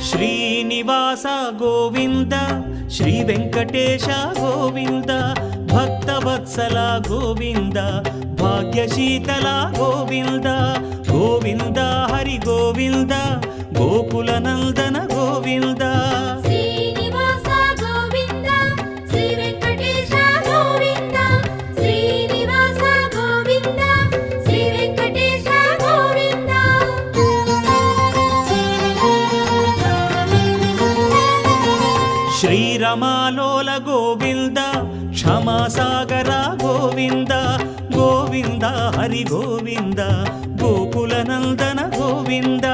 Srinivasa Govinda Shri Venkatesha Govinda Bhaktavatsala Govinda భాగ్యశీతల Govinda Govinda Hari Govinda Gokula Nandana Govinda Srinivasa Govinda Shri Venkatesha Govinda Srinivasa Govinda Shri Venkatesha Govinda శ్రీరమాలోల Govinda క్షమాసాగర Govinda Govinda Hari Govinda Gokula Nandana Govinda